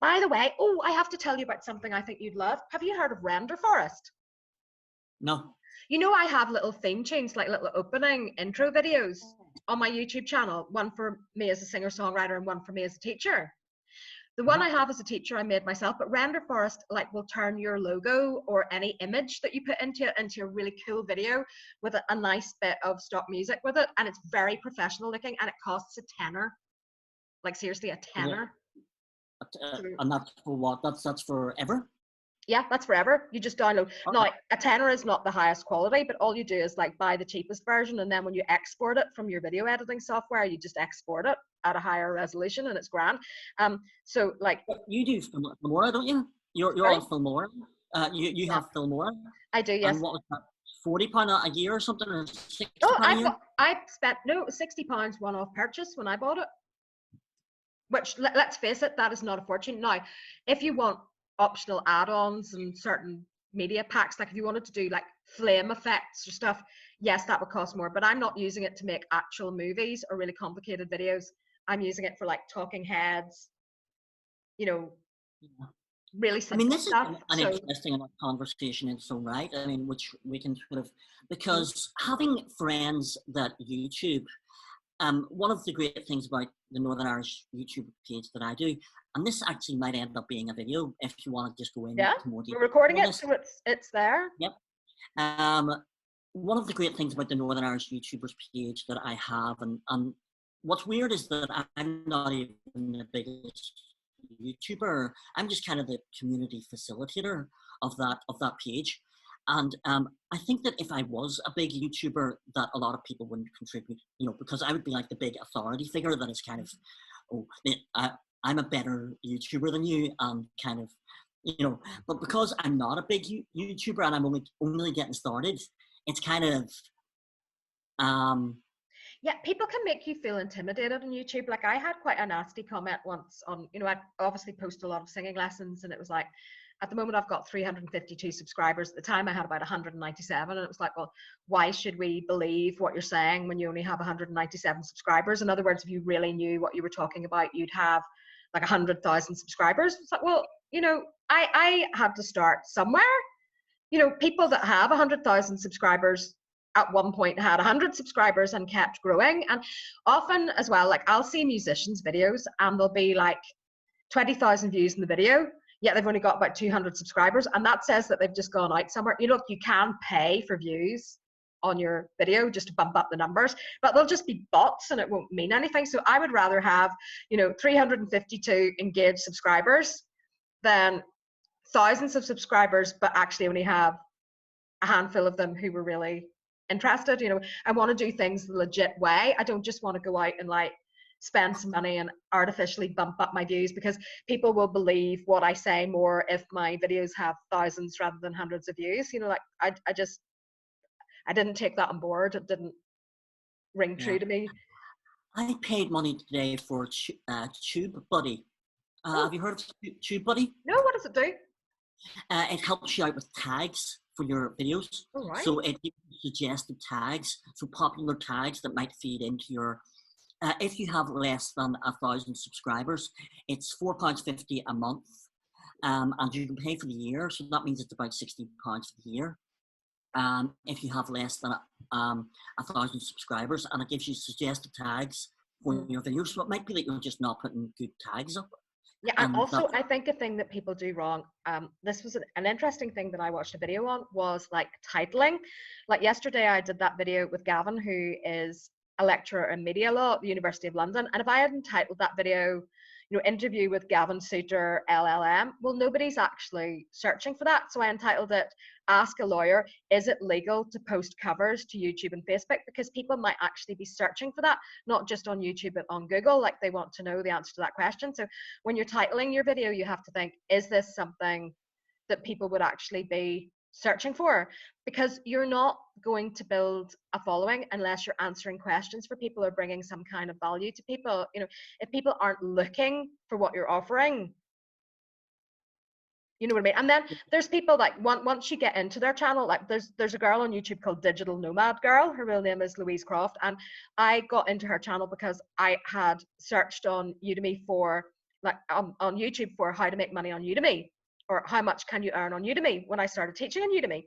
By the way, oh, I have to tell you about something I think you'd love. Have you heard of Renderforest? No. You know, I have little theme tunes, like little opening intro videos on my YouTube channel, one for me as a singer-songwriter and one for me as a teacher. The one I have as a teacher, I made myself, but Renderforest like will turn your logo or any image that you put into it into a really cool video with a nice bit of stock music with it, and it's very professional looking, and it costs a tenner. Like seriously, a tenner. And that's for what? That's forever? Yeah, that's forever. You just download. Okay. Now, a tenner is not the highest quality, but all you do is like buy the cheapest version, and then when you export it from your video editing software, you just export it at a higher resolution, and it's grand. So like you do Filmora, don't you? You're on Filmora. You have Filmora. I do, yes. And what was that? £40 a year or something, or £60 a year? I spent it was £60 one-off purchase when I bought it. Which let's face it, that is not a fortune. Now, if you want optional add-ons and certain media packs, like if you wanted to do like flame effects or stuff, yes, that would cost more, but I'm not using it to make actual movies or really complicated videos. I'm using it for like talking heads, you know, really simple this stuff. is an interesting enough conversation in its own right. I mean, which we can sort of, because having friends that YouTube, one of the great things about the Northern Irish YouTube page that I do, and this actually might end up being a video if you want to just go into more detail. We're recording it, so it's there. Yep. One of the great things about the Northern Irish YouTubers page that I have, and what's weird is that I'm not even the biggest YouTuber. I'm just kind of the community facilitator of that page. And I think that if I was a big YouTuber, that a lot of people wouldn't contribute, because I would be like the big authority figure that is kind of, I'm a better YouTuber than you, and kind of, but because I'm not a big YouTuber and I'm only getting started, it's kind of, yeah, people can make you feel intimidated on YouTube. Like I had quite a nasty comment once on, I obviously post a lot of singing lessons, and it was like, at the moment I've got 352 subscribers. At the time I had about 197, and it was like, well, why should we believe what you're saying when you only have 197 subscribers? In other words, if you really knew what you were talking about, you'd have like 100,000 subscribers. It's like, well, I had to start somewhere. People that have 100,000 subscribers at one point had 100 subscribers and kept growing. And often as well, like I'll see musicians' videos and there'll be like 20,000 views in the video, yet they've only got about 200 subscribers. And that says that they've just gone out somewhere. You can pay for views on your video just to bump up the numbers, but they'll just be bots and it won't mean anything. So I would rather have, 352 engaged subscribers than thousands of subscribers, but actually only have a handful of them who were really interested. I want to do things the legit way. I don't just want to go out and like spend some money and artificially bump up my views, because people will believe what I say more if my videos have thousands rather than hundreds of views. I didn't take that on board. It didn't ring true to me. I paid money today for TubeBuddy. Have you heard of TubeBuddy? No, what does it do? It helps you out with tags for your videos. Oh, right. So it gives you suggested tags, so popular tags that might feed into your, if you have less than 1,000 subscribers, it's £4.50 a month, and you can pay for the year, so that means it's about £60 for the year. If you have less than 1,000 subscribers, and it gives you suggested tags for your videos, so it might be that you're just not putting good tags up. Yeah, and also I think a thing that people do wrong, this was an interesting thing that I watched a video on, was like titling. Like yesterday I did that video with Gavin, who is a lecturer in media law at the University of London, and if I had entitled that video, interview with Gavin Souter, LLM, well, nobody's actually searching for that. So I entitled it, Ask a Lawyer, is it legal to post covers to YouTube and Facebook? Because people might actually be searching for that, not just on YouTube, but on Google. Like they want to know the answer to that question. So when you're titling your video, you have to think, is this something that people would actually be searching for? Because you're not going to build a following unless you're answering questions for people or bringing some kind of value to people. If people aren't looking for what you're offering, you know what I mean? And then there's people like once you get into their channel, like there's a girl on YouTube called Digital Nomad Girl. Her real name is Louise Croft, and I got into her channel because I had searched on Udemy for like on YouTube for how to make money on Udemy, or how much can you earn on Udemy, when I started teaching on Udemy.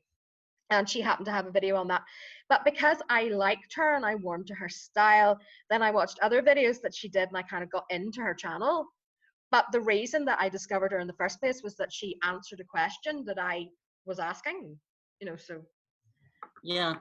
And she happened to have a video on that. But because I liked her and I warmed to her style, then I watched other videos that she did and I kind of got into her channel. But the reason that I discovered her in the first place was that she answered a question that I was asking, you know, so. Yeah,